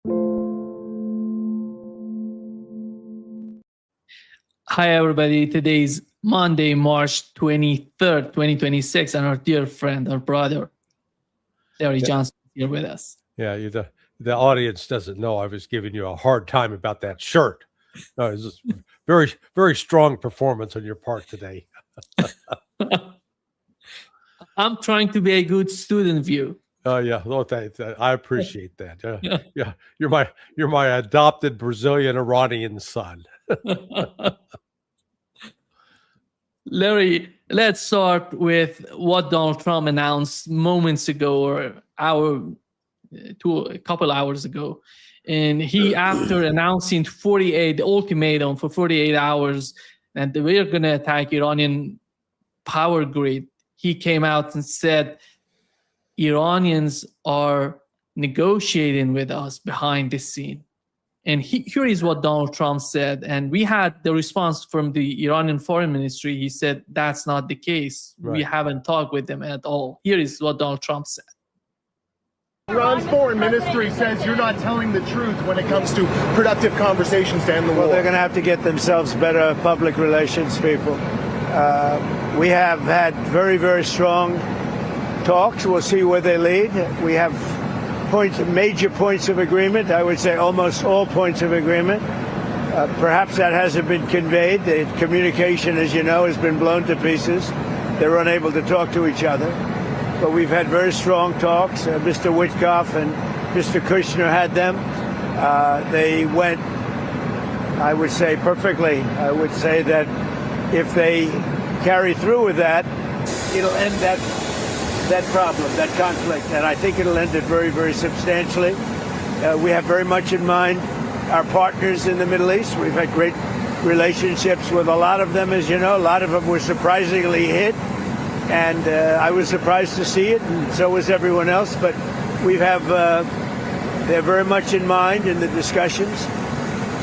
Hi, everybody. Today's Monday, March 23rd, 2026, and our dear friend, our brother, Larry Yeah, Johnson, is here with us. yeah. The audience doesn't know I was giving you a hard time about that shirt. No, it's just very strong performance on your part today. I'm trying to be a good student, view. Oh yeah, well, I appreciate that. Yeah, you're my adopted Brazilian Iranian son. Larry, let's start with what Donald Trump announced moments ago or a couple hours ago. And he, after announcing 48, the ultimatum for 48 hours, and we're going to attack Iranian power grid, he came out and said Iranians are negotiating with us behind the scene. And here is what Donald Trump said. And we had the response from the Iranian foreign ministry. He said, that's not the case. Right. We haven't talked with them at all. Here is what Donald Trump said. Iran's foreign ministry says you're not telling the truth when it comes to productive conversations to end the war. Well, they're going to have to get themselves better public relations people. We have had very strong talks. We'll see where they lead. We have major points of agreement. I would say almost all points of agreement. Perhaps that hasn't been conveyed. The communication, as you know, has been blown to pieces. They're unable to talk to each other. But we've had very strong talks. Mr. Witkoff and Mr. Kushner had them. They went, I would say, perfectly. I would say that if they carry through with that, it'll end that problem, that conflict. And I think it'll end it very substantially. We have very much in mind our partners in the Middle East. We've had great relationships with a lot of them, as you know. A lot of them were surprisingly hit. And I was surprised to see it, and so was everyone else. But we have, they're very much in mind in the discussions.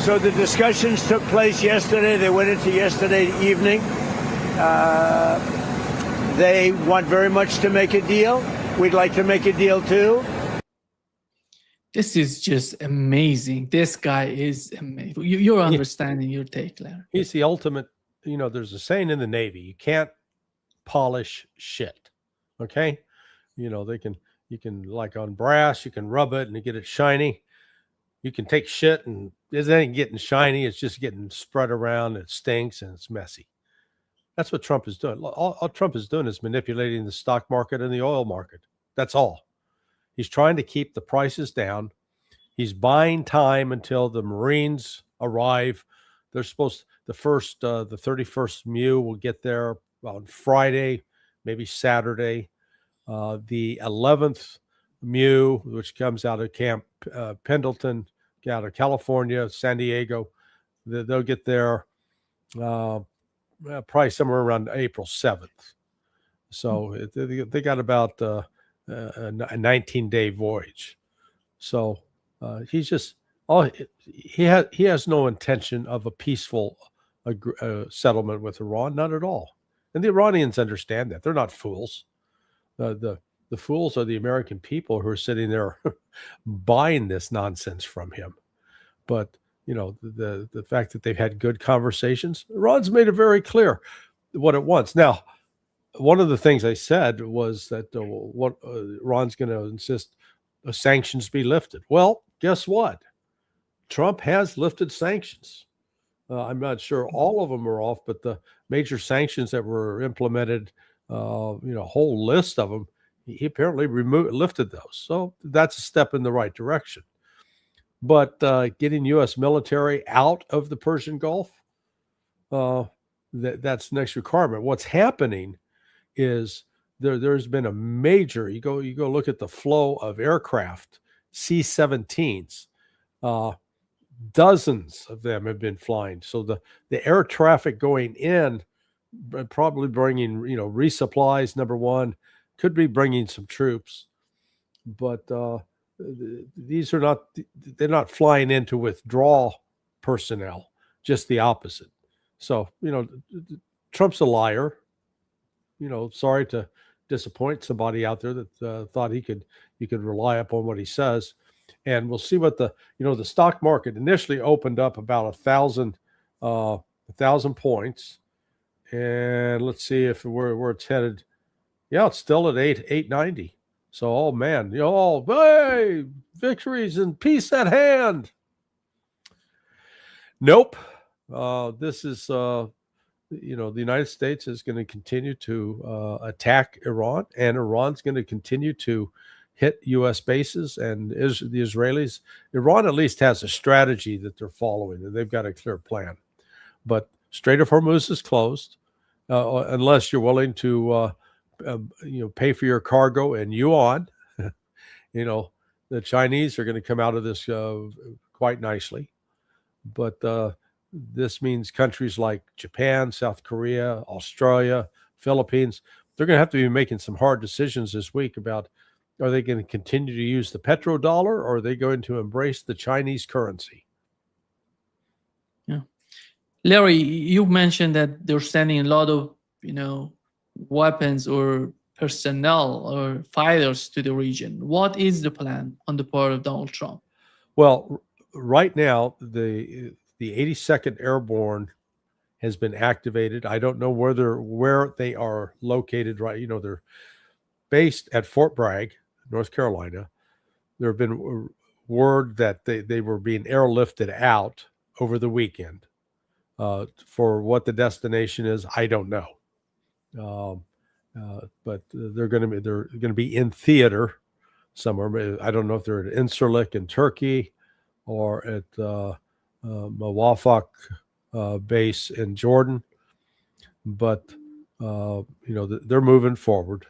So the discussions took place yesterday. They went into yesterday evening. They want very much to make a deal. We'd like to make a deal too. This is just amazing. This guy is amazing. You're understanding your take, Larry. He's the ultimate. You know, there's a saying in the Navy: you can't polish shit. Okay, you know you can like on brass, you can rub it and you get it shiny. You can take shit and it ain't getting shiny. It's just getting spread around. It stinks and it's messy. That's what Trump is doing. All Trump is doing is manipulating the stock market and the oil market. That's all. He's trying to keep the prices down. He's buying time until the Marines arrive. They're supposed the 31st MEU will get there on Friday, maybe Saturday. The 11th MEU, which comes out of Camp Pendleton, out of California, San Diego, they'll get there probably somewhere around April 7th. So they got about a 19-day voyage. So he's just he has no intention of a peaceful settlement with Iran, not at all. And the Iranians understand that. They're not fools. The fools are the American people who are sitting there buying this nonsense from him. But you know, the fact that they've had good conversations, Iran's made it very clear what it wants. Now, one of the things I said was that Iran's going to insist sanctions be lifted. Well, guess what? Trump has lifted sanctions. I'm not sure all of them are off, but the major sanctions that were implemented, a whole list of them, he apparently lifted those. So that's a step in the right direction. But getting U.S. military out of the Persian Gulf, that's the next requirement. What's happening is there's been a major, you go look at the flow of aircraft, C-17s, dozens of them have been flying. So the air traffic going in, probably bringing, resupplies, number one, could be bringing some troops, but these are not, they're not flying in to withdraw personnel, just the opposite. So, Trump's a liar. Sorry to disappoint somebody out there that thought you could rely upon what he says. and we'll see what the stock market initially opened up about 1,000 points, and let's see if where it's headed. Yeah, it's still at 890. So, oh man, hey, victories and peace at hand. Nope. This is the United States is going to continue to attack Iran, and Iran's going to continue to hit U.S. bases and the Israelis. Iran at least has a strategy that they're following, and they've got a clear plan. But Strait of Hormuz is closed unless you're willing to pay for your cargo in yuan. The Chinese are going to come out of this quite nicely. But this means countries like Japan, South Korea, Australia, Philippines, they're going to have to be making some hard decisions this week about, are they going to continue to use the petrodollar, or are they going to embrace the Chinese currency? Yeah. Larry, you mentioned that they're sending a lot of, weapons or personnel or fighters to the region. What is the plan on the part of Donald Trump? Well, right now, the 82nd Airborne has been activated. I don't know where they are located. Right, they're based at Fort Bragg, North Carolina. There have been word that they were being airlifted out over the weekend. For what the destination is, I don't know. But they're going to be in theater somewhere. I don't know if they're at Incirlik in Turkey or at Mawafaq base in Jordan, but they're moving forward.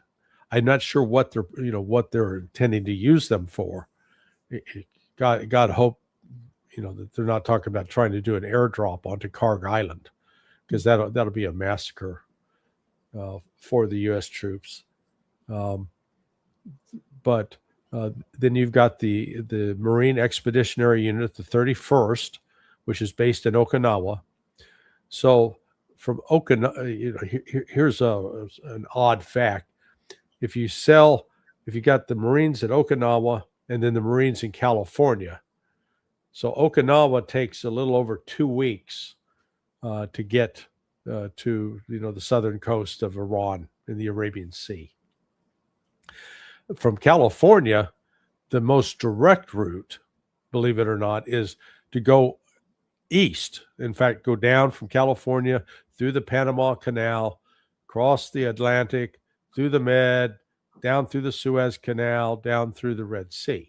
I'm not sure what they're intending to use them for. God hope that they're not talking about trying to do an airdrop onto Karg Island, because that'll be a massacre for the U.S. troops. But then you've got the Marine Expeditionary Unit, the 31st, which is based in Okinawa. So from Okinawa, here's an odd fact. If you got the Marines at Okinawa and then the Marines in California, so Okinawa takes a little over 2 weeks to get to the southern coast of Iran in the Arabian Sea. From California, the most direct route, believe it or not, is to go east. In fact, go down from California through the Panama Canal, cross the Atlantic, through the Med, down through the Suez Canal, down through the Red Sea.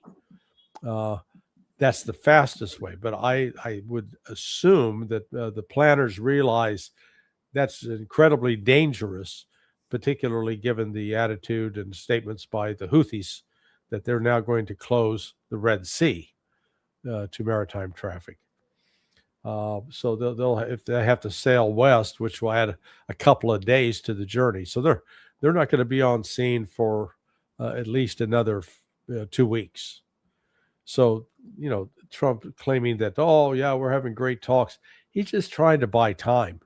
That's the fastest way. But I would assume that the planners realize that's incredibly dangerous, particularly given the attitude and statements by the Houthis that they're now going to close the Red Sea to maritime traffic. So they'll if they have to sail west, which will add a couple of days to the journey. So they're not going to be on scene for at least another 2 weeks. So Trump claiming that, oh yeah, we're having great talks. He's just trying to buy time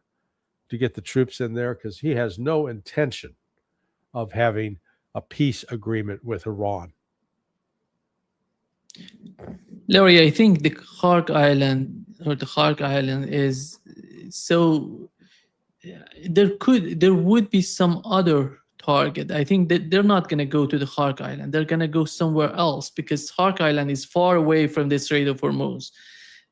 to get the troops in there, because he has no intention of having a peace agreement with Iran. Larry, I think the Karg Island is so. There would be some other target. I think that they're not going to go to the Karg Island. They're going to go somewhere else, because Karg Island is far away from the Strait of Hormuz,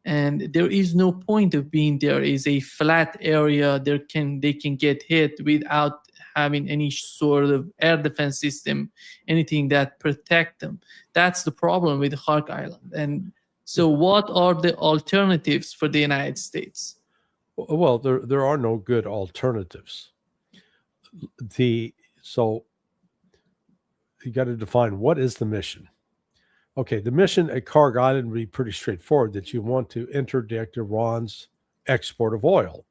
and there is no point of being there. It's a flat area. They can get hit without having any sort of air defense system, anything that protect them. That's the problem with Karg Island. And so what are the alternatives for the United States? Well, there are no good alternatives. So you got to define, what is the mission? Okay, the mission at Karg Island would be pretty straightforward, that you want to interdict Iran's export of oil.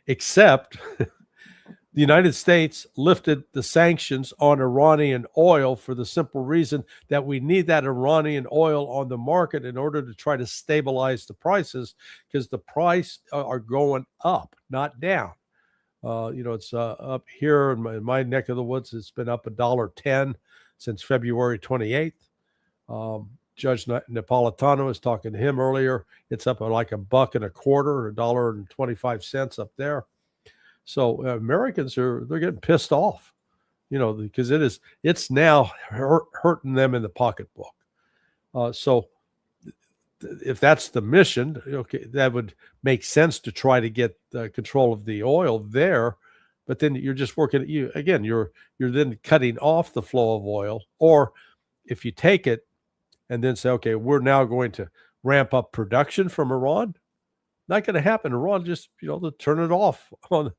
Except the United States lifted the sanctions on Iranian oil for the simple reason that we need that Iranian oil on the market in order to try to stabilize the prices, because the price are going up, not down. It's up here in my neck of the woods. It's been up $1.10 since February 28th. Judge Napolitano was talking to him earlier. It's up like $1.25, $1.25 up there. So Americans they're getting pissed off, because it's now hurting them in the pocketbook. So if that's the mission, okay, that would make sense to try to get control of the oil there. But then you're just working. You're then cutting off the flow of oil. Or if you take it and then say, okay, we're now going to ramp up production from Iran, not going to happen. Iran just they'll turn it off on.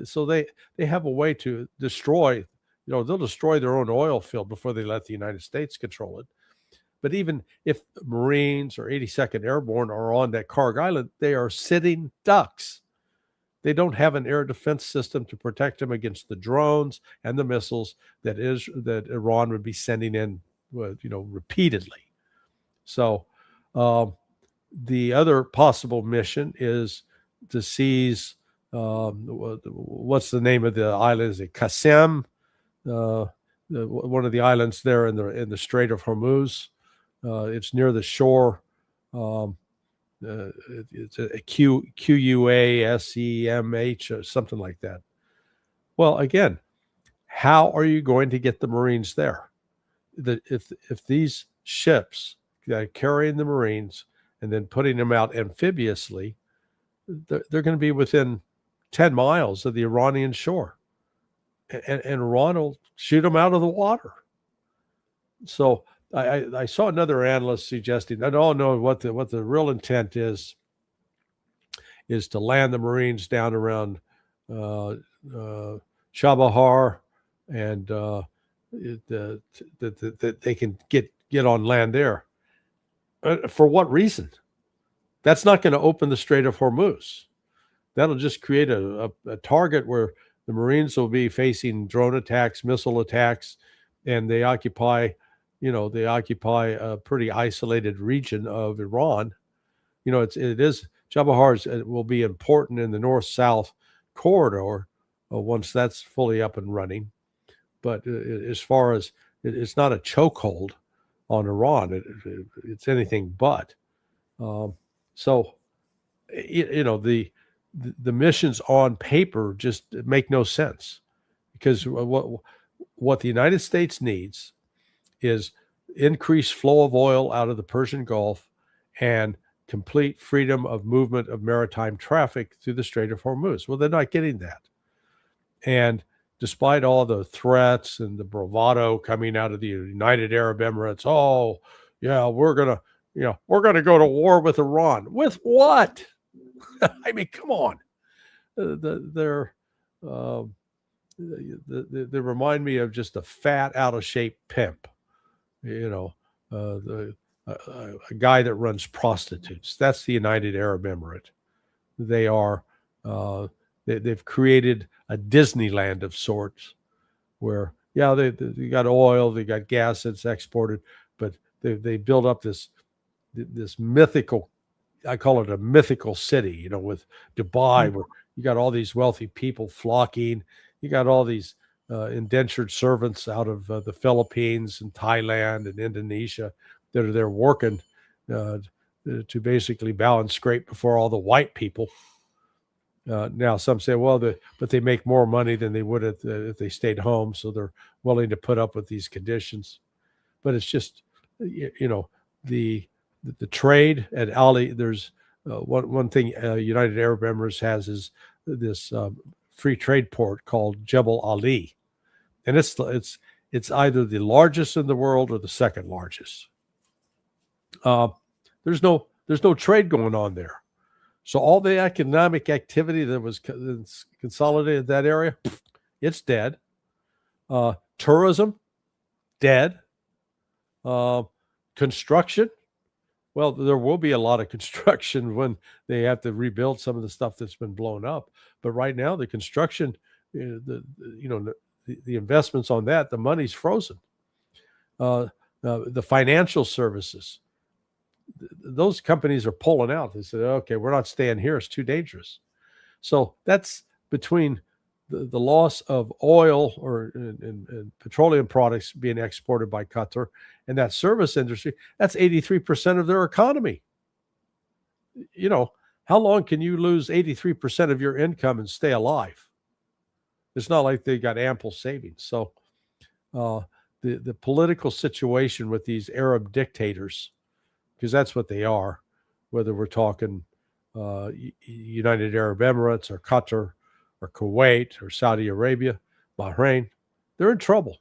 So they have a way to destroy. They'll destroy their own oil field before they let the United States control it. But even if Marines or 82nd Airborne are on that Karg Island, they are sitting ducks. They don't have an air defense system to protect them against the drones and the missiles that Iran would be sending in, repeatedly. So the other possible mission is to seize what's the name of the island? Is it Qasem? One of the islands there in the Strait of Hormuz. It's near the shore. It's a QUASEMH or something like that. Well, again, how are you going to get the Marines there? If these ships carrying the Marines and then putting them out amphibiously, they're going to be within 10 miles of the Iranian shore, and Iran will shoot them out of the water. So I saw another analyst suggesting, I don't know what the real intent is to land the Marines down around Chabahar, and that they can get on land there. For what reason? That's not going to open the Strait of Hormuz. That'll just create a target where the Marines will be facing drone attacks, missile attacks, and they occupy a pretty isolated region of Iran. Chabahar will be important in the north-south corridor once that's fully up and running. But as far as it's not a chokehold on Iran, it's anything but. So the missions on paper just make no sense, because what the United States needs is increased flow of oil out of the Persian Gulf and complete freedom of movement of maritime traffic through the Strait of Hormuz. Well, they're not getting that. And despite all the threats and the bravado coming out of the United Arab Emirates, oh, yeah, we're going to go to war with Iran. With what? I mean, come on. They remind me of just a fat, out of shape pimp. A guy that runs prostitutes. That's the United Arab Emirate. They are. They've created a Disneyland of sorts, where they got oil, they got gas that's exported, but they build up this mythical. I call it a mythical city. With Dubai, where you got all these wealthy people flocking. You got all these indentured servants out of the Philippines and Thailand and Indonesia that are there working to basically bow and scrape before all the white people. Now some say, but they make more money than they would if they stayed home, so they're willing to put up with these conditions. But it's just, the trade at Ali. There's one thing United Arab Emirates has is this free trade port called Jebel Ali, and it's either the largest in the world or the second largest. There's no trade going on there, so all the economic activity that was consolidated in that area, it's dead. Tourism, dead. Construction, well, there will be a lot of construction when they have to rebuild some of the stuff that's been blown up. But right now, the construction, the investments on that, the money's frozen. The financial services, those companies are pulling out. They said, okay, we're not staying here. It's too dangerous. So that's between the loss of oil or and petroleum products being exported by Qatar and that service industry, that's 83% of their economy. You know, how long can you lose 83% of your income and stay alive? It's not like they got ample savings. So the political situation with these Arab dictators, because that's what they are, whether we're talking United Arab Emirates or Qatar or Kuwait or Saudi Arabia, Bahrain, they're in trouble.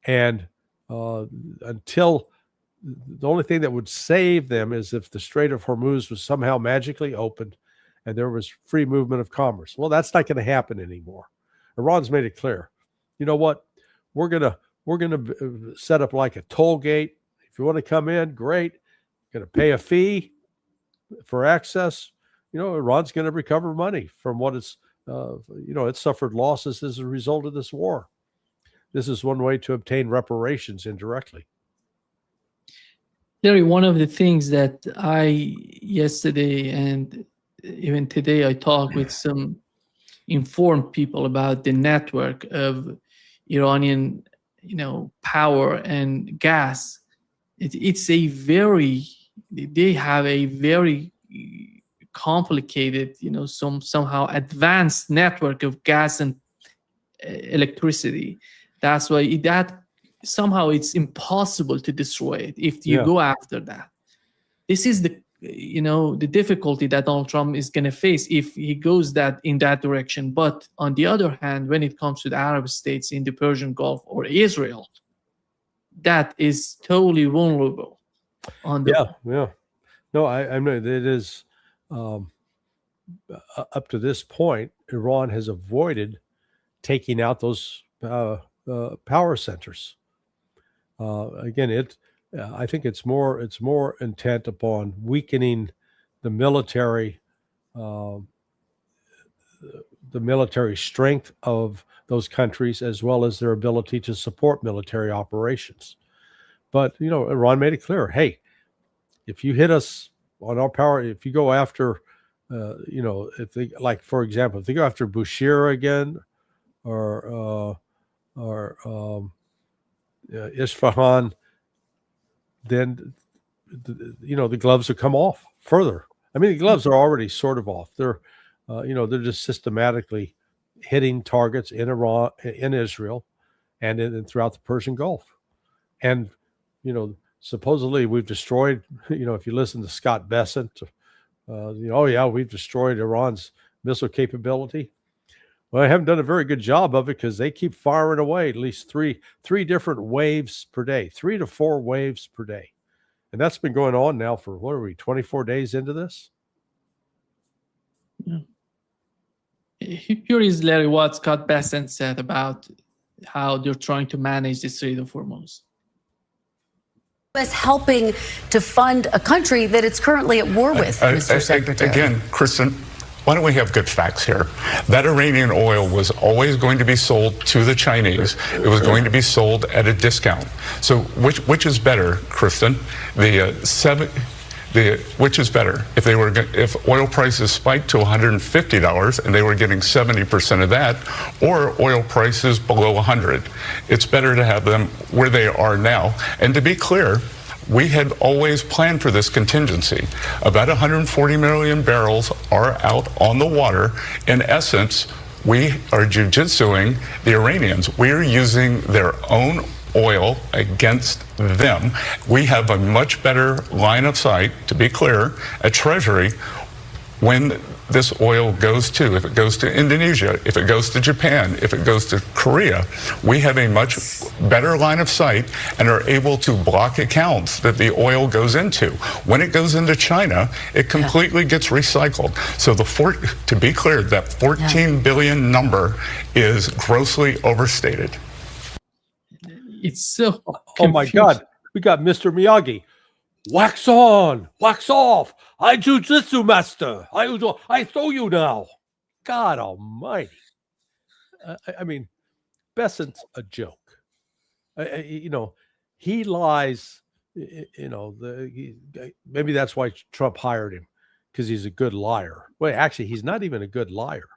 And until the only thing that would save them is if the Strait of Hormuz was somehow magically opened and there was free movement of commerce. Well, that's not going to happen anymore. Iran's made it clear. You know what? We're gonna set up like a toll gate. If you want to come in, great. You're going to pay a fee for access. You know, Iran's going to recover money from what it's it suffered losses as a result of this war. This is one way to obtain reparations indirectly. Larry, one of the things that I yesterday and even today I talked with some informed people about the network of Iranian, power and gas. They have a very complicated, somehow advanced network of gas and electricity. That's why somehow it's impossible to destroy it if you go after that. This is the difficulty that Donald Trump is going to face if he goes in that direction. But on the other hand, when it comes to the Arab states in the Persian Gulf or Israel, that is totally vulnerable. No, I mean, it is up to this point, Iran has avoided taking out those power centers. Again, I think it's more intent upon weakening the military strength of those countries as well as their ability to support military operations. But Iran made it clear, hey, if you hit us on our power, if you go after, if they, like for example, if they go after Bushehr again, or Isfahan, then the gloves will come off further. I mean, the gloves are already sort of off. They're just systematically hitting targets in Iran, in Israel, and throughout the Persian Gulf. And supposedly we've destroyed. If you listen to Scott Bessent, we've destroyed Iran's missile capability. Well, I haven't done a very good job of it because they keep firing away at least three different waves per day, 3 to 4 waves per day. And that's been going on now for, 24 days into this? Yeah. Here is, Larry, what Scott Bessent said about how they're trying to manage the Strait of Hormuz. U.S. helping to fund a country that it's currently at war with, Mr. Secretary. Again, Kristen, why don't we have good facts here? That Iranian oil was always going to be sold to the Chinese. It was going to be sold at a discount. So which is better, Kristen? Which is better? If oil prices spiked to $150 and they were getting 70% of that, or oil prices below 100, it's better to have them where they are now. And to be clear, we had always planned for this contingency. About 140 million barrels are out on the water. In essence, we are jujitsuing the Iranians. We are using their own oil against them. We have a much better line of sight, to be clear, at Treasury when this oil goes to. If it goes to Indonesia, if it goes to Japan, if it goes to Korea, we have a much better line of sight and are able to block accounts that the oil goes into. When it goes into China, it completely gets recycled. So to be clear, that 14 billion number is grossly overstated. It's so oh my God, we got Mr. Miyagi. Wax on, wax off. I jujitsu master. I throw you now. God almighty. I mean, Bessent's a joke. He lies. Maybe that's why Trump hired him, because he's a good liar. Well, actually, he's not even a good liar.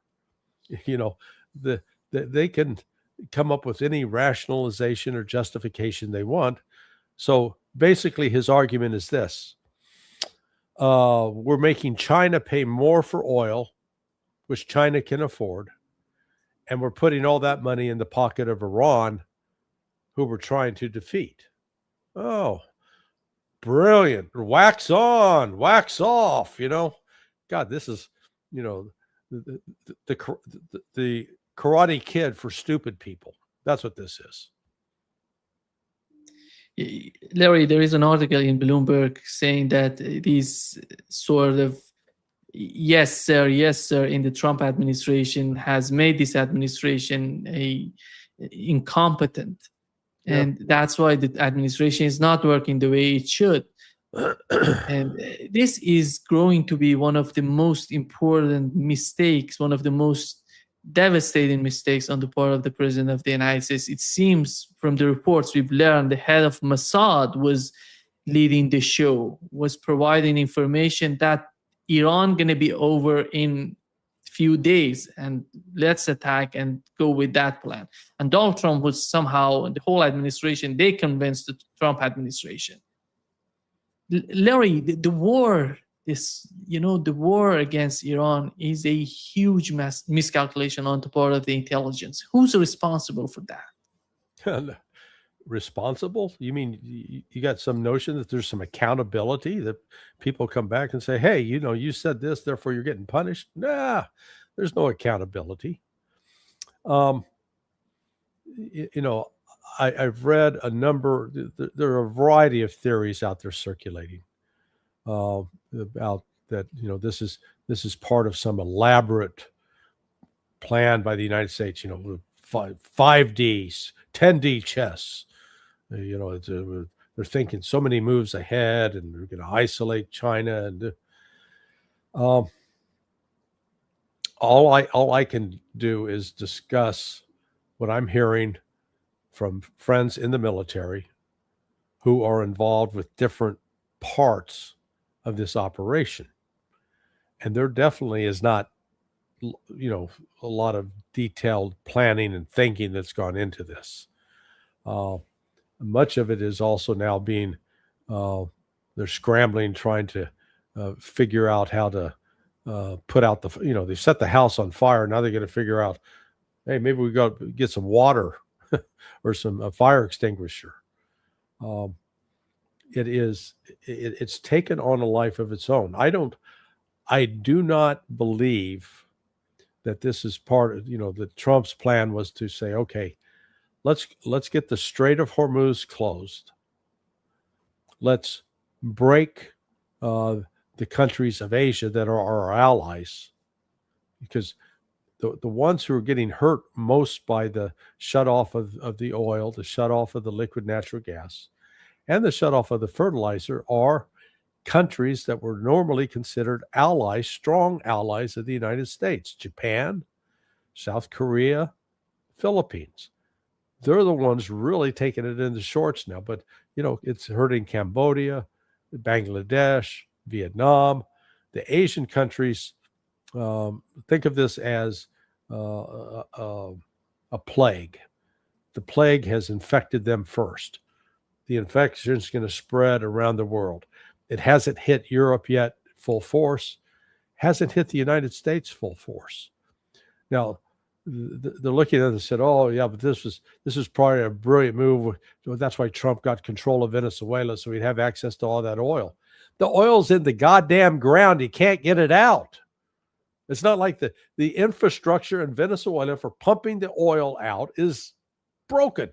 they can come up with any rationalization or justification they want. So basically, his argument is this: we're making China pay more for oil, which China can afford, and we're putting all that money in the pocket of Iran, who we're trying to defeat. Oh, brilliant. Wax on, wax off, God, this is, the Karate Kid for stupid people. That's what this is. Larry, there is an article in Bloomberg saying that these sort of yes sir in the Trump administration has made this administration incompetent. And that's why the administration is not working the way it should. And this is growing to be one of the most important mistakes, one of the most devastating mistakes on the part of the President of the United States. It seems from the reports we've learned, the head of Mossad was leading the show, was providing information that Iran going to be over in few days and let's attack and go with that plan. And Donald Trump was somehow, and the whole administration, they convinced the Trump administration. Larry, the war, the war against Iran is a huge miscalculation on the part of the intelligence. Who's responsible for that? Responsible? You mean you got some notion that there's some accountability, that people come back and say, hey, you said this, therefore you're getting punished? Nah, there's no accountability. I've read a number, there are a variety of theories out there circulating about that, this is part of some elaborate plan by the United States, 5Ds, 10D chess. They're thinking so many moves ahead, and they're going to isolate China. And all I can do is discuss what I'm hearing from friends in the military who are involved with different parts of this operation. And there definitely is not, a lot of detailed planning and thinking that's gone into this. Much of it is also now being, they're scrambling, trying to figure out how to put out they've set the house on fire. Now they're going to figure out, hey, maybe we got to get some water or some fire extinguisher. It's taken on a life of its own. I do not believe that this is part of, that Trump's plan was to say, okay, let's get the Strait of Hormuz closed. Let's break the countries of Asia that are our allies, because the ones who are getting hurt most by the shut off of the oil, the shut off of the liquid natural gas, and the shut off of the fertilizer are countries that were normally considered allies, strong allies of the United States: Japan, South Korea, Philippines. They're the ones really taking it in the shorts now. But, it's hurting Cambodia, Bangladesh, Vietnam, the Asian countries. Think of this as a plague. The plague has infected them first. The infection is going to spread around the world. It hasn't hit Europe yet full force, hasn't hit the United States full force. Now, they're looking at it and said, oh, yeah, but this is probably a brilliant move. That's why Trump got control of Venezuela, so he'd have access to all that oil. The oil's in the goddamn ground. You can't get it out. It's not like the infrastructure in Venezuela for pumping the oil out is broken.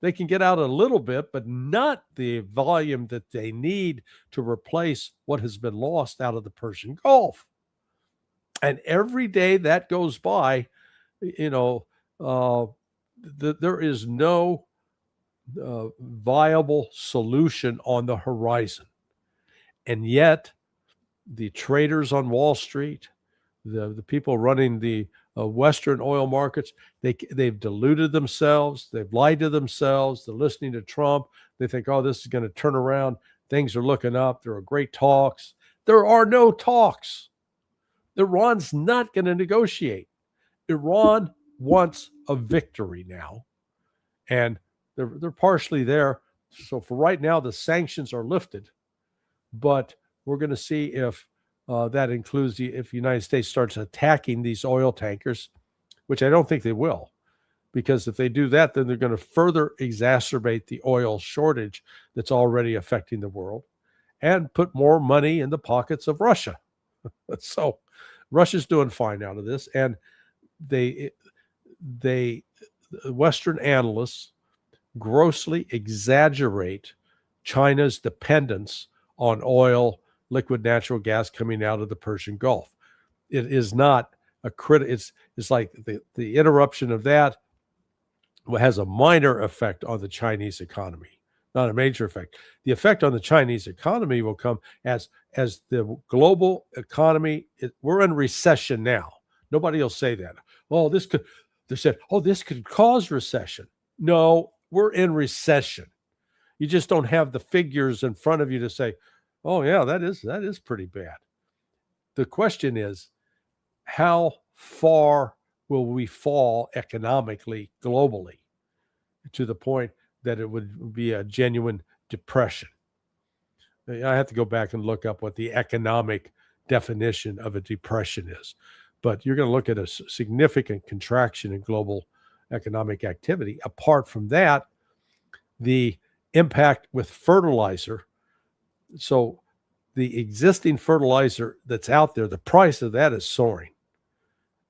They can get out a little bit, but not the volume that they need to replace what has been lost out of the Persian Gulf. And every day that goes by, there is no viable solution on the horizon. And yet the traders on Wall Street, the people running the Western oil markets, they've deluded themselves. They've lied to themselves. They're listening to Trump. They think, oh, this is going to turn around. Things are looking up. There are great talks. There are no talks. Iran's not going to negotiate. Iran wants a victory now, and they're partially there. So for right now, the sanctions are lifted, but we're going to see if that includes if the United States starts attacking these oil tankers, which I don't think they will, because if they do that, then they're going to further exacerbate the oil shortage that's already affecting the world and put more money in the pockets of Russia. So Russia's doing fine out of this, and Western analysts grossly exaggerate China's dependence on oil, liquid natural gas coming out of the Persian Gulf. It is not a it's like the interruption of that has a minor effect on the Chinese economy, not a major effect. The effect on the Chinese economy will come as the global economy, we're in recession now. Nobody will say that. Well, they said, this could cause recession. No, we're in recession. You just don't have the figures in front of you to say, oh yeah, that is pretty bad. The question is, how far will we fall economically globally to the point that it would be a genuine depression? I have to go back and look up what the economic definition of a depression is. But you're going to look at a significant contraction in global economic activity. Apart from that, the impact with fertilizer. So the existing fertilizer that's out there, the price of that is soaring.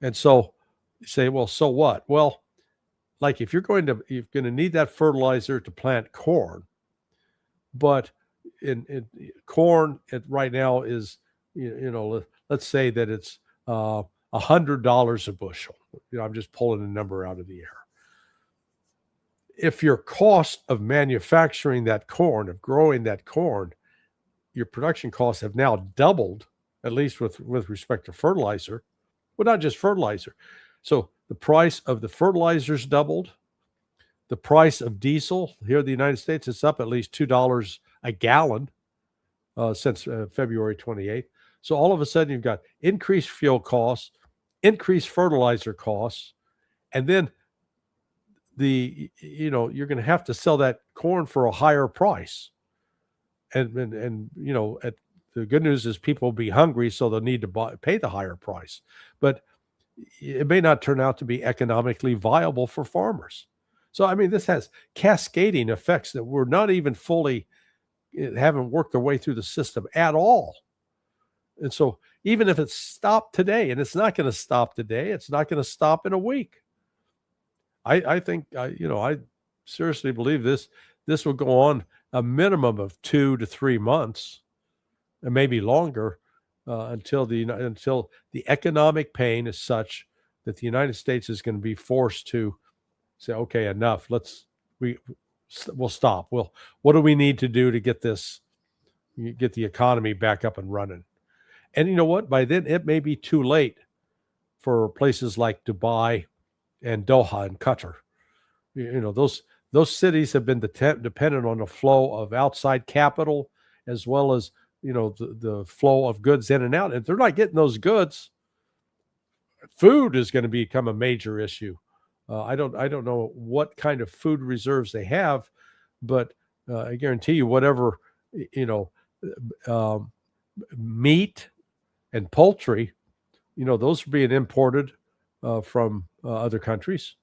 And so you say, well, so what? Well, like if you're going to need that fertilizer to plant corn, but in corn right now is, let's say that it's $100 a bushel. I'm just pulling a number out of the air. If your cost of manufacturing that corn, of growing that corn, your production costs have now doubled, at least with respect to fertilizer, but not just fertilizer. So the price of the fertilizers doubled. The price of diesel here in the United States is up at least $2 a gallon since February 28th. So all of a sudden you've got increased fuel costs, increased fertilizer costs, and then you're going to have to sell that corn for a higher price. And the good news is people will be hungry, so they'll need to pay the higher price. But it may not turn out to be economically viable for farmers. So, I mean, this has cascading effects that we're not even fully, haven't worked their way through the system at all. And so even if it's stopped today, and it's not going to stop today, it's not going to stop in a week. I think, I seriously believe this will go on a minimum of 2 to 3 months, and maybe longer, until the economic pain is such that the United States is going to be forced to say, okay, enough. We'll stop. What do we need to do to get the economy back up and running? And you know what? By then, it may be too late for places like Dubai and Doha and Qatar. Those cities have been dependent on the flow of outside capital, as well as the flow of goods in and out. If they're not getting those goods, food is going to become a major issue. I don't know what kind of food reserves they have, but I guarantee you, whatever meat and poultry, those are being imported from other countries.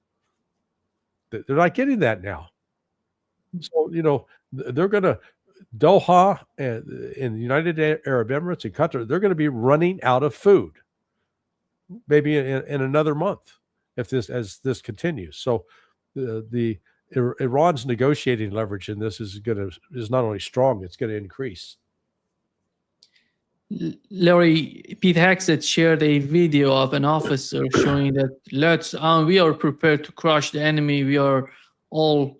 They're not getting that now. So, they're going to, Doha and in the United Arab Emirates and Qatar, they're going to be running out of food maybe in another month as this continues. So Iran's negotiating leverage in this is not only strong, it's going to increase. Larry, Pete Hegseth shared a video of an officer showing that we are prepared to crush the enemy. We are all,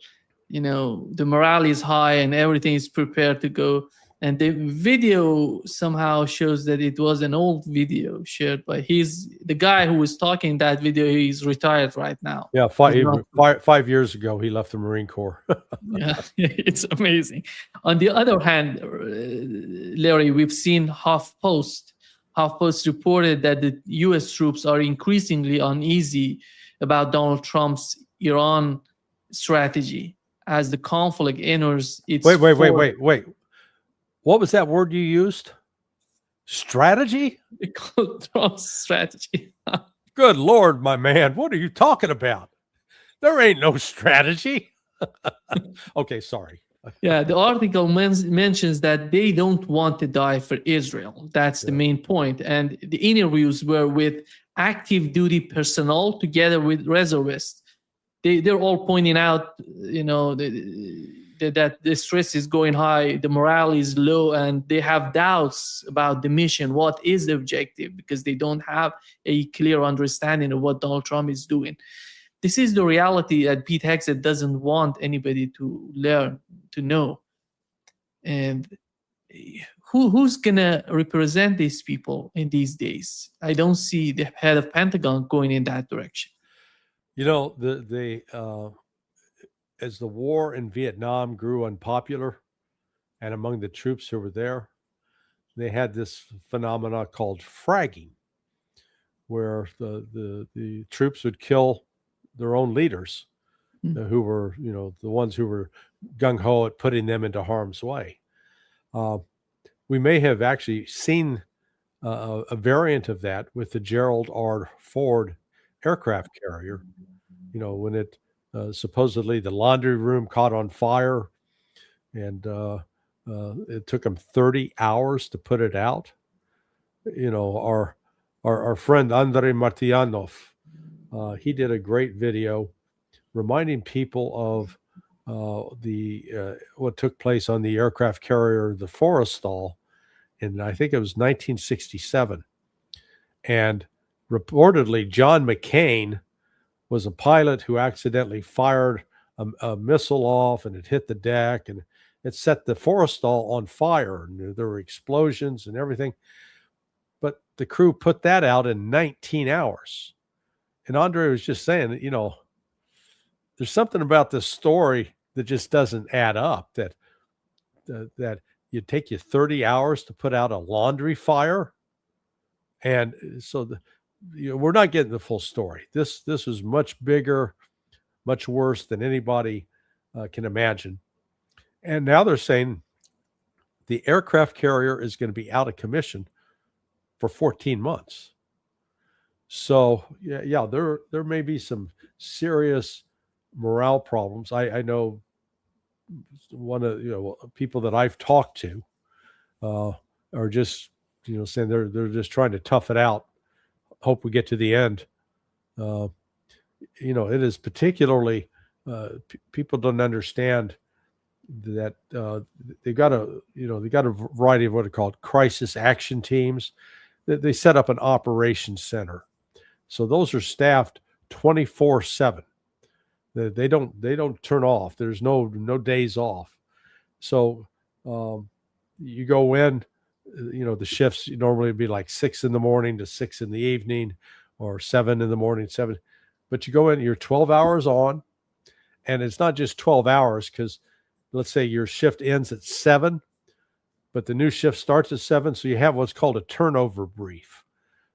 the morale is high and everything is prepared to go. And the video somehow shows that it was an old video shared by the guy who was talking in that video. He's retired right now. Yeah, 5 years ago, he left the Marine Corps. Yeah, it's amazing. On the other hand, Larry, we've seen HuffPost reported that the U.S. troops are increasingly uneasy about Donald Trump's Iran strategy as the conflict enters its Wait. What was that word you used? Strategy? Trump's strategy. Good Lord, my man. What are you talking about? There ain't no strategy. Okay, sorry. Yeah, the article mentions that they don't want to die for Israel. That's the main point. And the interviews were with active duty personnel together with reservists. They're all pointing out, that the stress is going high, the morale is low, and they have doubts about the mission. What is the objective? Because they don't have a clear understanding of what Donald Trump is doing. This is the reality that Pete Hegseth doesn't want anybody to learn, to know. And who's going to represent these people in these days? I don't see the head of Pentagon going in that direction. As the war in Vietnam grew unpopular, and among the troops who were there, they had this phenomena called fragging, where the troops would kill their own leaders, who were, the ones who were gung-ho at putting them into harm's way. We may have actually seen a variant of that with the Gerald R. Ford aircraft carrier, when it supposedly the laundry room caught on fire, and it took them 30 hours to put it out. Our friend Andrei Martyanov, he did a great video reminding people of what took place on the aircraft carrier, the Forrestal, in I think it was 1967. And reportedly, John McCain was a pilot who accidentally fired a missile off, and it hit the deck, and it set the Forrestal on fire. And there were explosions and everything. But the crew put that out in 19 hours. And Andre was just saying, there's something about this story that just doesn't add up, that it'd take you 30 hours to put out a laundry fire. And so we're not getting the full story. This is much bigger, much worse than anybody can imagine. And now they're saying the aircraft carrier is going to be out of commission for 14 months. So yeah, there may be some serious morale problems. I know one of people that I've talked to are just saying they're just trying to tough it out. Hope we get to the end. It is particularly people don't understand that they got a variety of what are called crisis action teams. They set up an operations center, so those are staffed 24/7. They don't turn off. There's no days off. So you go in. The shifts normally would be like 6 a.m. to 6 p.m, or 7 a.m, 7. But you go in, you're 12 hours on, and it's not just 12 hours, because let's say your shift ends at 7, but the new shift starts at 7. So you have what's called a turnover brief.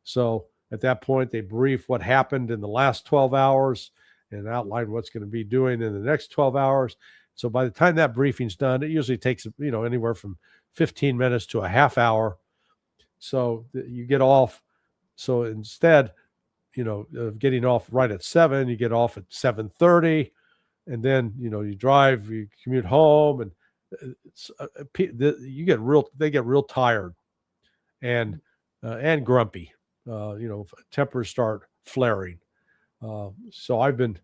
So at that point, they brief what happened in the last 12 hours and outline what's going to be doing in the next 12 hours. So by the time that briefing's done, it usually takes, anywhere from 15 minutes to a half hour. So you get off. So instead, of getting off right at 7, you get off at 7:30, and then, you drive, you commute home, and they get real tired and grumpy. Tempers start flaring. So I've been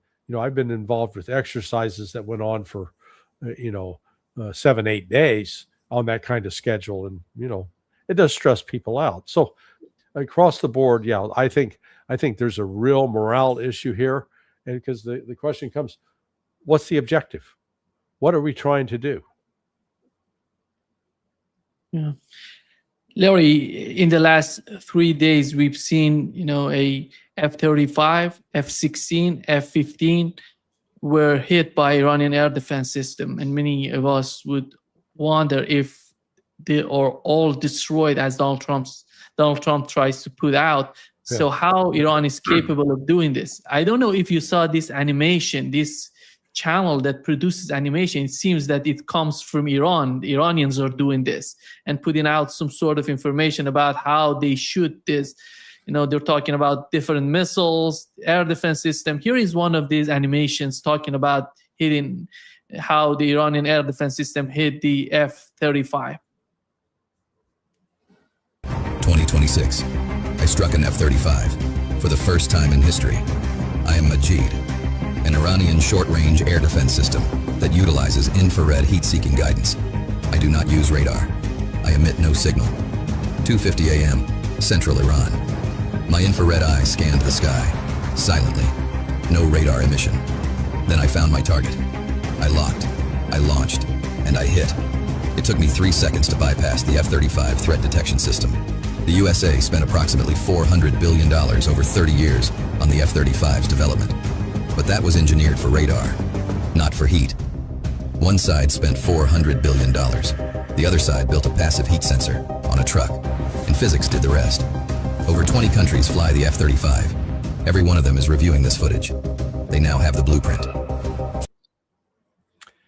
involved with exercises that went on for, 7-8 days on that kind of schedule. And, it does stress people out. So across the board, yeah, I think there's a real morale issue here. And because the question comes, what's the objective? What are we trying to do? Yeah. Larry, in the last 3 days, we've seen, a F-35, F-16, F-15 were hit by Iranian air defense system. And many of us would wonder if they are all destroyed, as Donald Trump tries to put out. So how Iran is capable of doing this? I don't know if you saw this animation, this channel that produces animation. It seems that it comes from Iran. The Iranians are doing this and putting out some sort of information about how they shoot this. They're talking about different missiles, air defense system. Here is one of these animations talking about hitting how the Iranian air defense system hit the F-35. 2026. I struck an F-35 for the first time in history. I am Majid, an Iranian short-range air defense system that utilizes infrared heat-seeking guidance. I do not use radar. I emit no signal. 2:50 a.m., Central Iran. My infrared eye scanned the sky, silently. No radar emission. Then I found my target. I locked, I launched, and I hit. It took me 3 seconds to bypass the F-35 threat detection system. The USA spent approximately $400 billion over 30 years on the F-35's development. But that was engineered for radar, not for heat. One side spent $400 billion. The other side built a passive heat sensor on a truck, and physics did the rest. Over 20 countries fly the F-35. Every one of them is reviewing this footage. They now have the blueprint.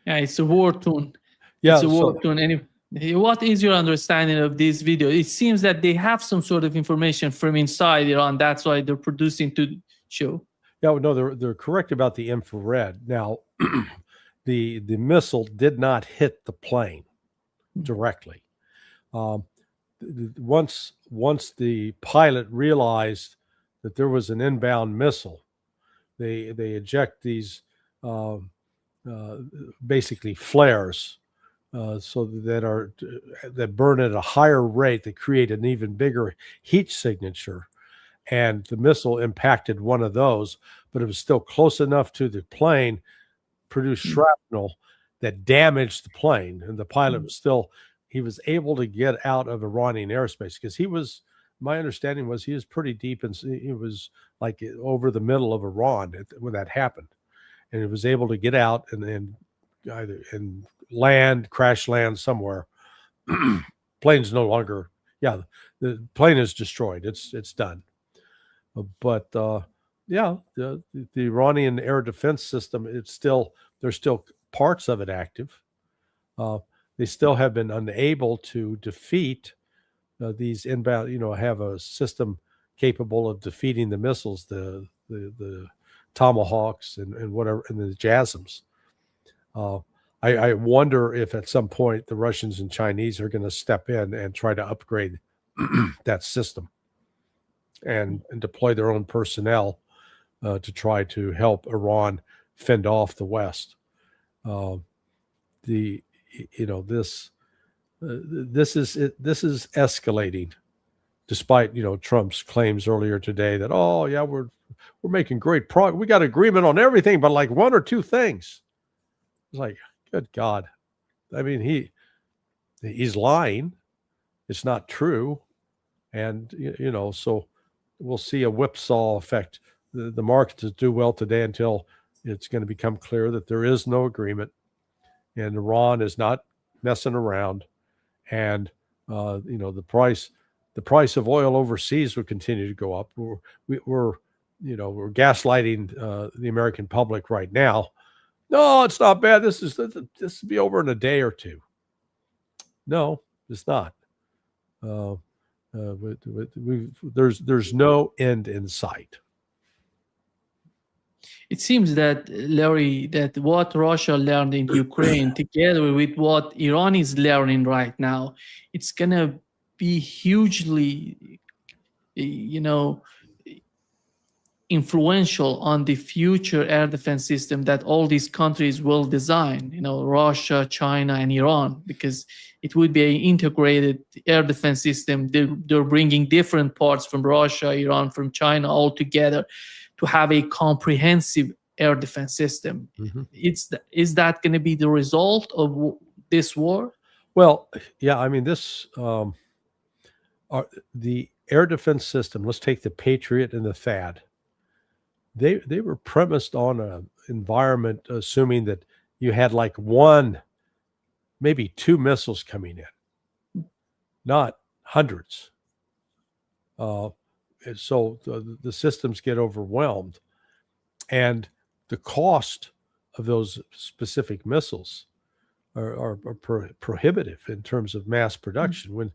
Yeah, it's a war tune. Yeah, it's a war tune. What is your understanding of this video? It seems that they have some sort of information from inside Iran. That's why they're producing to show. Yeah, no, they're correct about the infrared. Now, the missile did not hit the plane directly. Once the pilot realized that there was an inbound missile, they eject these basically flares, so that burn at a higher rate, that create an even bigger heat signature. And the missile impacted one of those, but it was still close enough to the plane, produced shrapnel that damaged the plane. And the pilot he was able to get out of Iranian airspace, because my understanding was he was pretty deep, and he was like over the middle of Iran when that happened. And he was able to get out and crash land somewhere. Plane's no longer, the plane is destroyed. It's done. But the Iranian air defense system, there's still parts of it active. They still have been unable to defeat these inbound, have a system capable of defeating the missiles, the Tomahawks and whatever, and the JASSMs. I wonder if at some point the Russians and Chinese are going to step in and try to upgrade that system and deploy their own personnel to try to help Iran fend off the West. This is escalating, despite Trump's claims earlier today that we're making great progress. We got agreement on everything, but like one or two things. It's like, good God. I mean, he's lying. It's not true. And, so we'll see a whipsaw effect. The markets do well today until it's going to become clear that there is no agreement and Iran is not messing around. And, the price of oil overseas will continue to go up. We're gaslighting the American public right now. No, it's not bad. This will be over in a day or two. No, it's not. There's no end in sight. It seems that, Larry, that what Russia learned in Ukraine, together with what Iran is learning right now, it's going to be hugely, influential on the future air defense system that all these countries will design, Russia, China, and Iran, because it would be an integrated air defense system. They're bringing different parts from Russia, Iran, from China all together to have a comprehensive air defense system. Mm-hmm. Is that going to be the result of this war? Well, yeah, I mean, the air defense system, let's take the Patriot and the THAAD. They were premised on an environment assuming that you had like one, maybe two missiles coming in, not hundreds. and so the systems get overwhelmed, and the cost of those specific missiles are prohibitive in terms of mass production. When,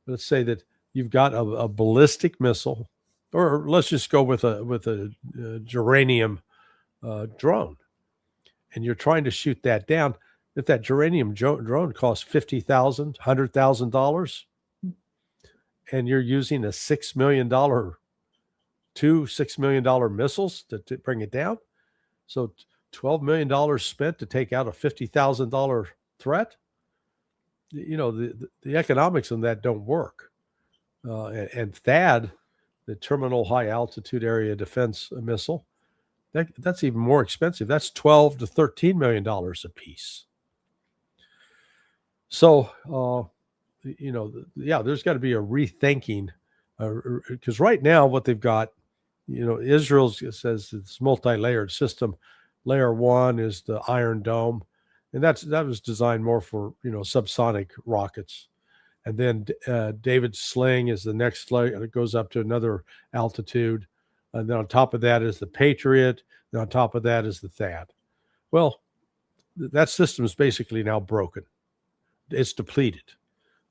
let's say that you've got a ballistic missile, or let's just go with a geranium drone, and you're trying to shoot that down. If that geranium drone costs $50,000, $100,000, and you're using a $6 million, $6 million missiles to bring it down, so $12 million spent to take out a $50,000 threat. The economics on that don't work. And THAAD, the Terminal High Altitude Area Defense Missile, that's even more expensive. That's $12 to $13 million a piece. So, there's got to be a rethinking, because right now what they've got, Israel says it's multi-layered system. Layer 1 is the Iron Dome, and that was designed more for subsonic rockets. And then David Sling is the next layer. It goes up to another altitude, and then on top of that is the Patriot. And on top of that is the THAAD. Well, that system is basically now broken. It's depleted.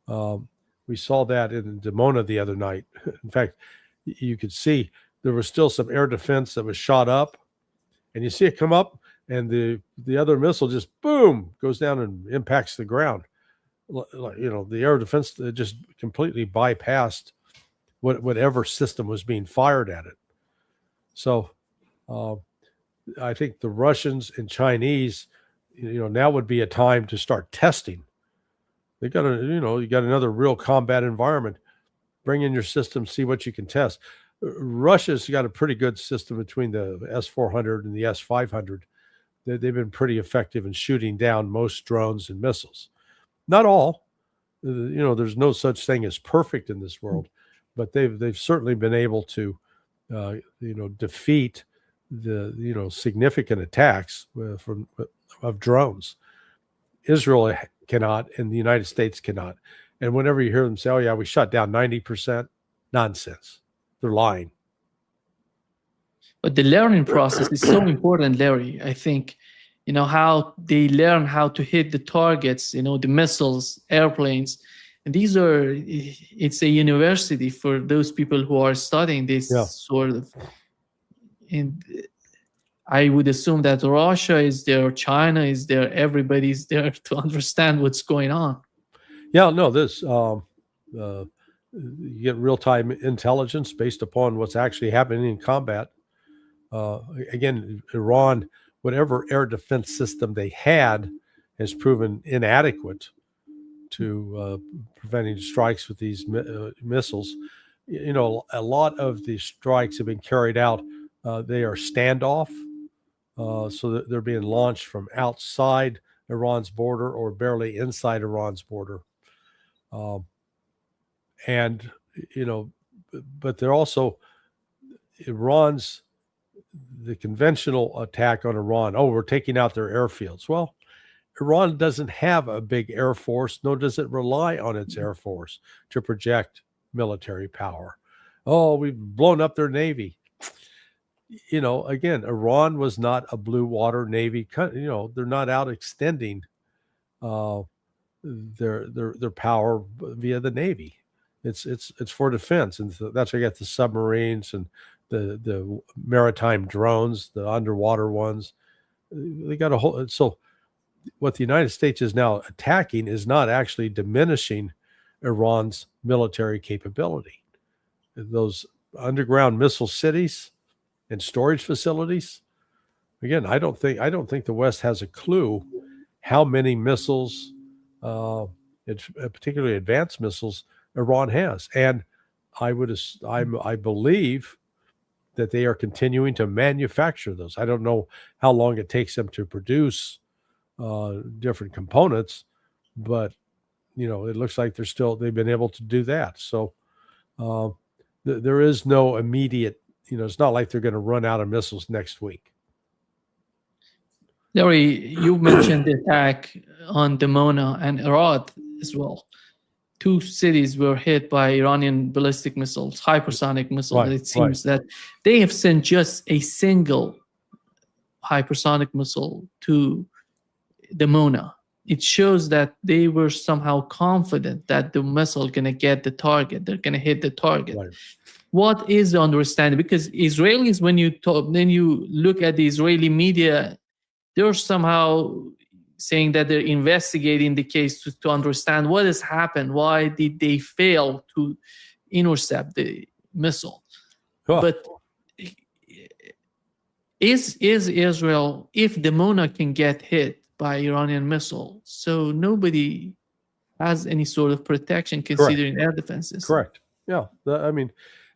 We saw that in Dimona the other night. In fact, you could see there was still some air defense that was shot up, and you see it come up, and the other missile just boom goes down and impacts the ground. The air defense just completely bypassed whatever system was being fired at it. So I think the Russians and Chinese, now would be a time to start testing. They got you got another real combat environment. Bring in your system, see what you can test. Russia's got a pretty good system between the S-400 and the S-500. They've been pretty effective in shooting down most drones and missiles. Not all. There's no such thing as perfect in this world, but they've certainly been able to, defeat the significant attacks of drones. Israel cannot, and the United States cannot. And whenever you hear them say, "Oh yeah, we shot down 90%," nonsense. They're lying. But the learning process is so important, Larry. I think, how they learn how to hit the targets, the missiles, airplanes. And it's a university for those people who are studying this sort of. And I would assume that Russia is there, China is there, everybody's there to understand what's going on. Yeah, no, you get real-time intelligence based upon what's actually happening in combat. Again, Iran, whatever air defense system they had, has proven inadequate to preventing strikes with these missiles. A lot of the strikes have been carried out. They are standoff, so that they're being launched from outside Iran's border or barely inside Iran's border. And, but they're also the conventional attack on Iran. Oh, we're taking out their airfields. Well, Iran doesn't have a big air force, nor does it rely on its air force to project military power. Oh, we've blown up their navy. Again, Iran was not a blue water navy. They're not out extending their power via the navy. It's for defense, and that's why you got the submarines and the maritime drones, the underwater ones. They got a whole. So, what the United States is now attacking is not actually diminishing Iran's military capability. Those underground missile cities and storage facilities. Again, I don't think the West has a clue how many missiles, particularly advanced missiles, Iran has. And I believe that they are continuing to manufacture those. I don't know how long it takes them to produce different components, but it looks like they've been able to do that. So there is no immediate, it's not like they're going to run out of missiles next week. Larry, you mentioned the attack on Dimona and Iraq as well. two cities were hit by Iranian ballistic missiles, hypersonic missiles. Right, And it seems that they have sent just a single hypersonic missile to Dimona. It shows that they were somehow confident that the missile going to get the target. They're going to hit the target. Right. What is the understanding? Because Israelis, when you talk, then you look at the Israeli media, they're somehow saying that they're investigating the case to understand what has happened. Why did they fail to intercept the missile? Huh. But is Israel, if Dimona can get hit by Iranian missile, so nobody has any sort of protection considering air defenses? Correct. Yeah. I mean,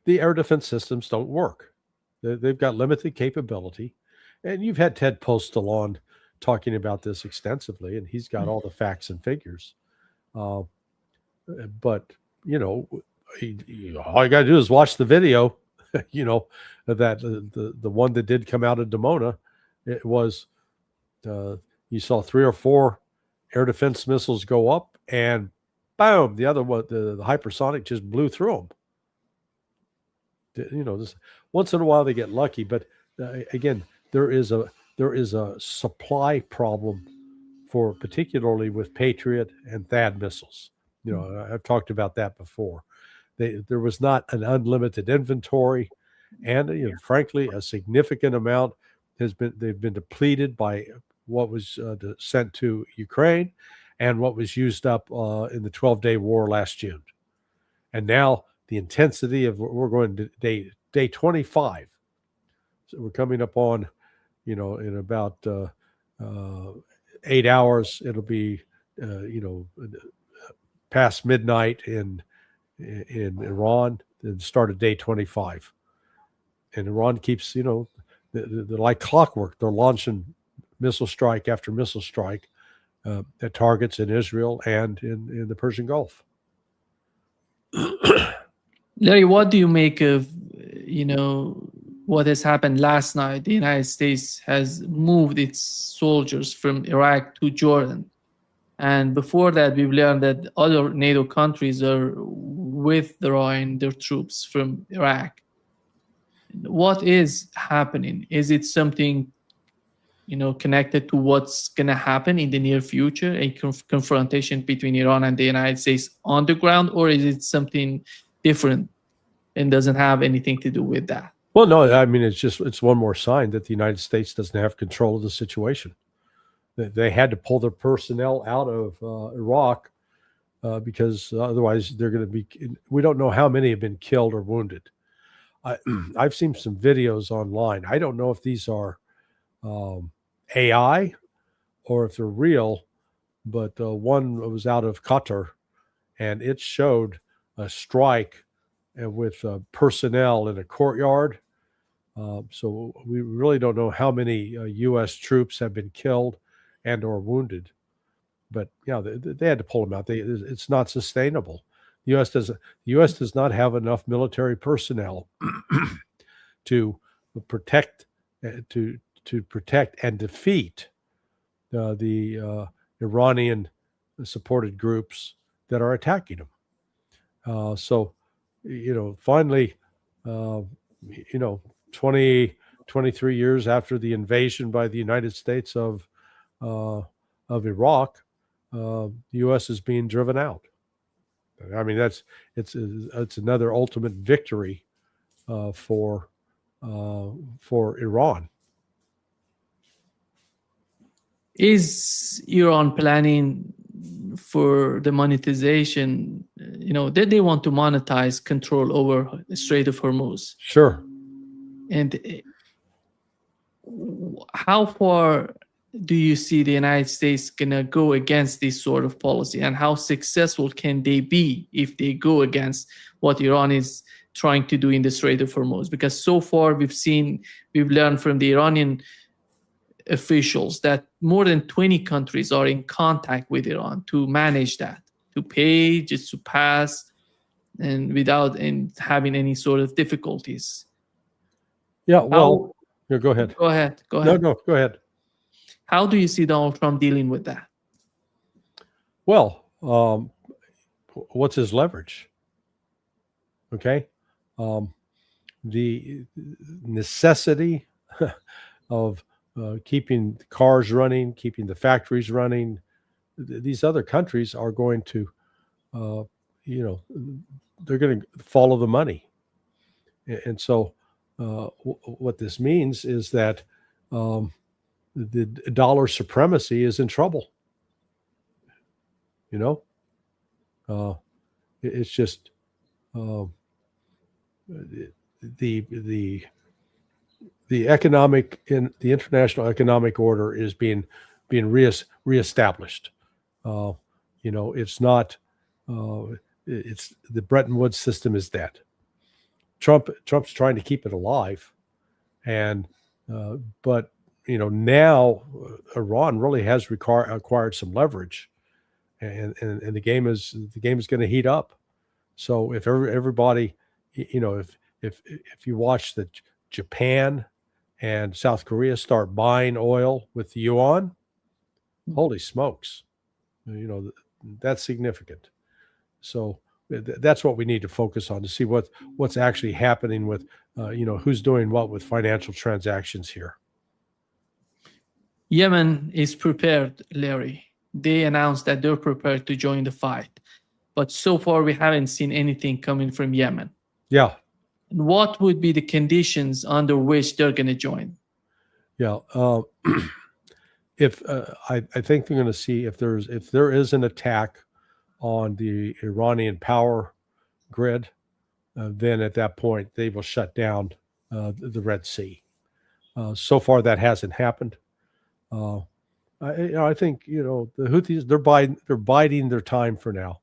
the air defense systems don't work. They've got limited capability. And you've had Ted Postel on talking about this extensively, and he's got all the facts and figures. But, you know, all you got to do is watch the video, you know, that the one that did come out of Dimona, it was, you saw 3 or 4 air defense missiles go up, and boom, the other one, the hypersonic just blew through them. You know, this, once in a while they get lucky, but again, there is a supply problem for particularly with Patriot and THAAD missiles. You know, I've talked about that before. There was not an unlimited inventory, and you know, frankly, a significant amount they've been depleted by what was sent to Ukraine and what was used up in the 12-day war last June. And now the intensity of, we're going to day 25. So we're coming up on, you know, in about 8 hours, it'll be, you know, past midnight in Iran, and start of day 25. And Iran keeps, you know, they're like clockwork. They're launching missile strike after missile strike at targets in Israel and in the Persian Gulf. Larry, what do you make of, you know, what has happened last night? The United States has moved its soldiers from Iraq to Jordan. And before that, we've learned that other NATO countries are withdrawing their troops from Iraq. What is happening? Is it something, you know, connected to what's going to happen in the near future, a confrontation between Iran and the United States on the ground, or is it something different and doesn't have anything to do with that? Well, no, I mean, it's one more sign that the United States doesn't have control of the situation. They had to pull their personnel out of Iraq because otherwise they're going to be, we don't know how many have been killed or wounded. I've seen some videos online. I don't know if these are AI or if they're real, but one was out of Qatar, and it showed a strike with personnel in a courtyard. So we really don't know how many U.S. troops have been killed and or wounded. But yeah, they had to pull them out. It's not sustainable. The U.S. does not have enough military personnel to protect and defeat the Iranian supported groups that are attacking them. So, you know, finally, you know, 23 years after the invasion by the United States of Iraq, the U.S. is being driven out. I mean, it's another ultimate victory for Iran. Is Iran planning for the monetization? You know, did they want to monetize control over the Strait of Hormuz? Sure. And how far do you see the United States gonna go against this sort of policy, and how successful can they be if they go against what Iran is trying to do in the Strait of Hormuz? Because so far we've learned from the Iranian officials that more than 20 countries are in contact with Iran to manage that, to pay, just to pass, and without having any sort of difficulties. Yeah, well, go ahead. Go ahead. No, go ahead. How do you see Donald Trump dealing with that? Well, what's his leverage? Okay. The necessity of keeping cars running, keeping the factories running. These other countries are going to, they're going to follow the money. And so what this means is that the dollar supremacy is in trouble. It's just the economic in the international economic order is being reestablished. It's not. It's the Bretton Woods system is dead. Trump's trying to keep it alive, but now Iran really has acquired some leverage, and the game is going to heat up. So if everybody, if you watch the Japan and South Korea start buying oil with the yuan, holy smokes, that's significant. So that's what we need to focus on to see what's actually happening with, who's doing what with financial transactions here. Yemen is prepared, Larry. They announced that they're prepared to join the fight. But so far, we haven't seen anything coming from Yemen. Yeah. What would be the conditions under which they're going to join? Yeah. If I think they're going to see if there is an attack on the Iranian power grid, then at that point they will shut down the Red Sea. So far, that hasn't happened. I think the Houthis they're biding their time for now.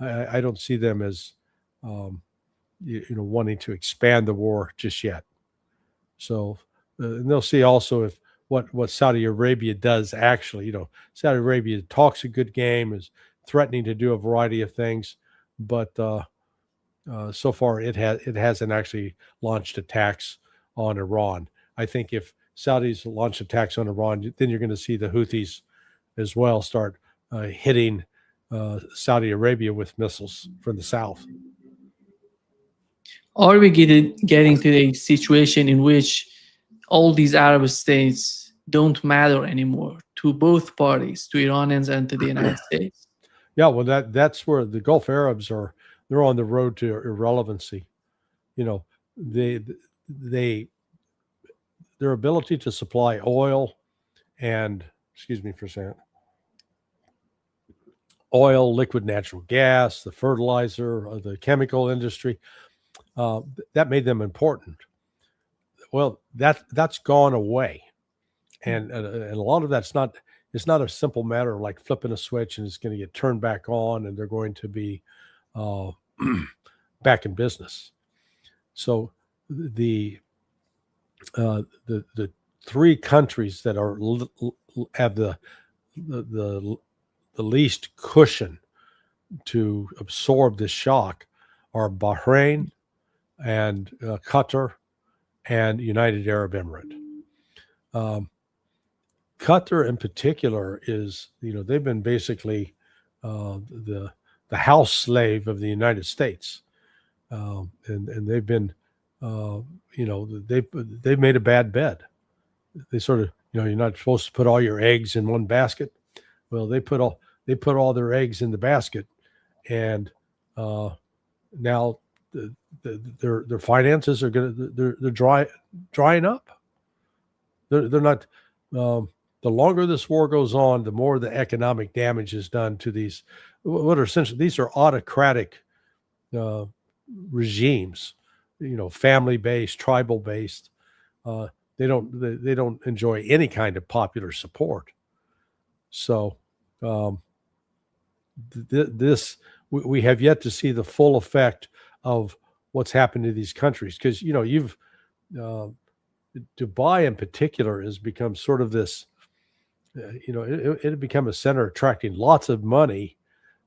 I don't see them as wanting to expand the war just yet. So and they'll see also if what Saudi Arabia does actually. Saudi Arabia talks a good game, is threatening to do a variety of things, but so far it hasn't actually launched attacks on Iran. I think if Saudis launch attacks on Iran, then you're going to see the Houthis as well start hitting Saudi Arabia with missiles from the south. Are we getting to a situation in which all these Arab states don't matter anymore to both parties, to Iranians and to the United States? Yeah, well, that's where the Gulf Arabs they're on the road to irrelevancy. Their ability to supply oil and, excuse me for a second, oil, liquid natural gas, the fertilizer, the chemical industry, that made them important. Well, that's gone away. And a lot of that's not, it's not a simple matter of like flipping a switch and it's going to get turned back on and they're going to be back in business. So the three countries that have the least cushion to absorb this shock are Bahrain and Qatar and United Arab Emirates. Qatar in particular is, they've been basically the house slave of the United States. And they've been, they've made a bad bet. They sort of, you're not supposed to put all your eggs in one basket. Well, they put all their eggs in the basket, and now their finances are they're drying up. They're not. The longer this war goes on, the more the economic damage is done to these. What are essentially these are autocratic regimes, family-based, tribal-based. They don't enjoy any kind of popular support. So we have yet to see the full effect of what's happened to these countries, because Dubai in particular has become sort of this. It had become a center attracting lots of money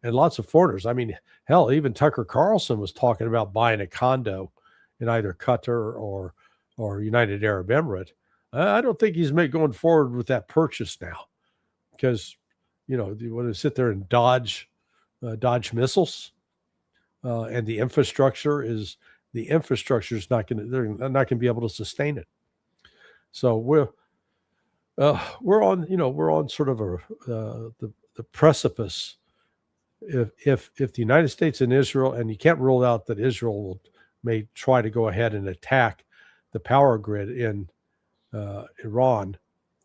and lots of foreigners. I mean, hell, even Tucker Carlson was talking about buying a condo in either Qatar or United Arab Emirates. I don't think he's going forward with that purchase now, because you want to sit there and dodge missiles. and the infrastructure is not going to, they're not going to be able to sustain it. So we're on sort of the precipice. If the United States and Israel, and you can't rule out that Israel may try to go ahead and attack the power grid in Iran,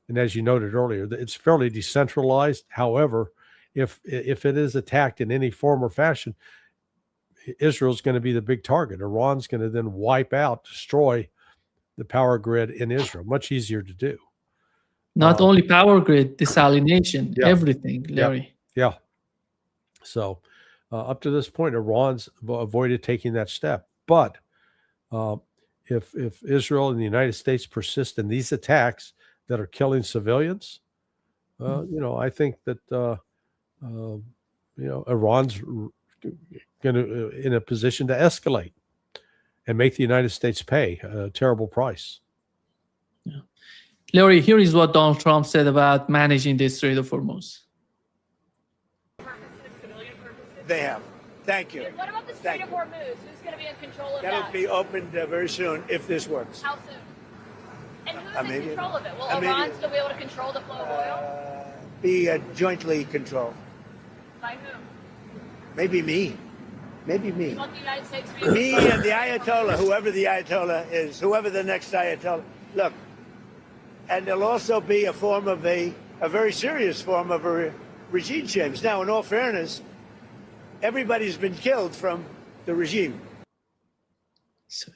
and as you noted earlier, it's fairly decentralized. However, if it is attacked in any form or fashion, Israel's going to be the big target. Iran's going to then wipe out, destroy the power grid in Israel. Much easier to do. Not only power grid, desalination, everything, Larry. Yeah. So up to this point, Iran's avoided taking that step. But if Israel and the United States persist in these attacks that are killing civilians, I think that Iran's going to in a position to escalate and make the United States pay a terrible price. Yeah. Larry, here is what Donald Trump said about managing the Strait of Hormuz. They have. Thank you. What about the Strait of Hormuz? Who's going to be in control of that? That'll be opened very soon if this works. How soon? And who's in control of it? Will Iran still be able to control the flow of oil? Be jointly controlled. By whom? Maybe me. Maybe me. You want the United States to be me and the Ayatollah, whoever the Ayatollah is, whoever the next Ayatollah. Look, and there'll also be a form of a very serious form of a regime change. Now, in all fairness, everybody's been killed from the regime. So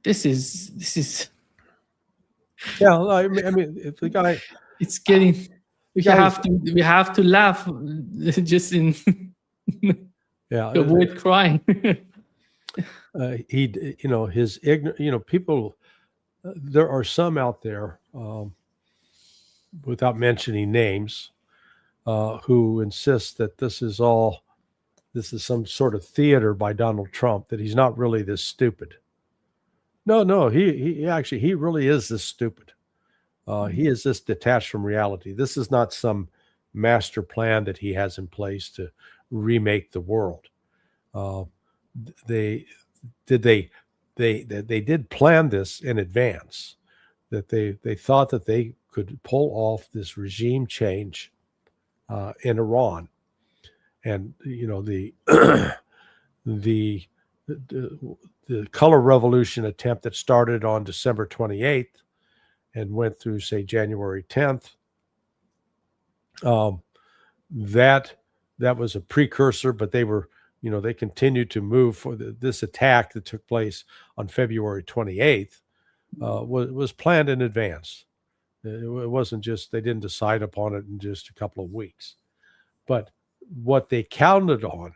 this is. Yeah, I mean, the guy. It's getting. We have to laugh, just in. Yeah, to avoid crying. His ignorant. People. There are some out there, without mentioning names, who insist that this is some sort of theater by Donald Trump, that he's not really this stupid. No, he really is this stupid. He is this detached from reality. This is not some master plan that he has in place to remake the world. They did plan this in advance, that they thought that they could pull off this regime change in Iran, and the color revolution attempt that started on December 28th and went through, say, January 10th. That was a precursor, but they were, they continued to move for this attack that took place on February 28th was planned in advance. It wasn't just, they didn't decide upon it in just a couple of weeks. But what they counted on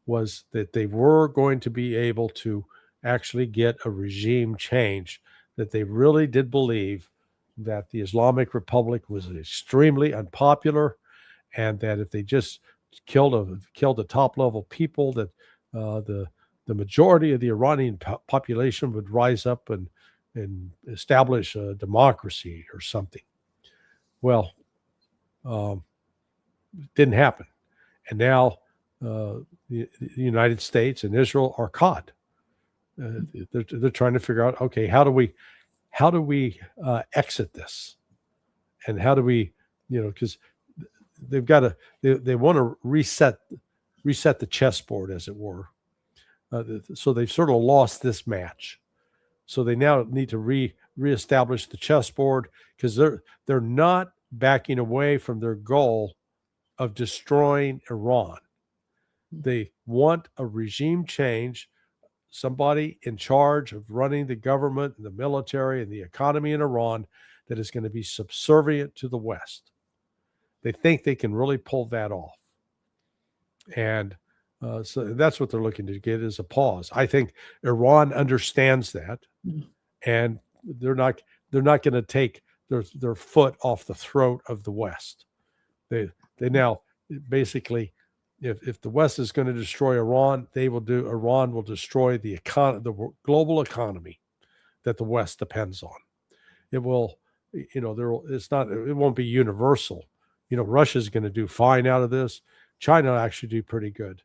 was that they were going to be able to actually get a regime change, that they really did believe that the Islamic Republic was extremely unpopular, and that if they just killed the top level people, that the majority of the Iranian population would rise up and establish a democracy or something. Well, it didn't happen, and now the United States and Israel are caught. They're trying to figure out, okay, how do we exit this, and how do we, because they've got to, they want to reset the chessboard, as it were. So they've sort of lost this match. So they now need to reestablish the chessboard, because they're not backing away from their goal of destroying Iran. They want a regime change, somebody in charge of running the government and the military and the economy in Iran that is going to be subservient to the West. They think they can really pull that off. And so that's what they're looking to get, is a pause. I think Iran understands that, and they're not going to take their foot off the throat of the West. They now basically, if the West is going to destroy Iran, Iran will destroy the global economy that the West depends on. It will, it won't be universal. Russia's going to do fine out of this. China will actually do pretty good.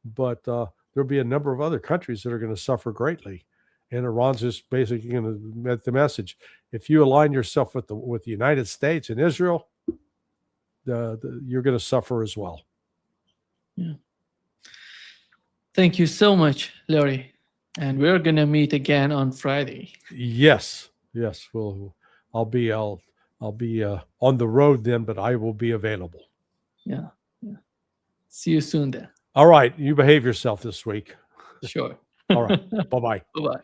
but there'll be a number of other countries that are going to suffer greatly. And Iran's just basically going to get the message: if you align yourself with the United States and Israel, you're going to suffer as well. Yeah. Thank you so much, Larry. And we're going to meet again on Friday. Yes. I'll be on the road then, but I will be available. Yeah. See you soon then. All right. You behave yourself this week. Sure. All right. Bye-bye. Bye-bye.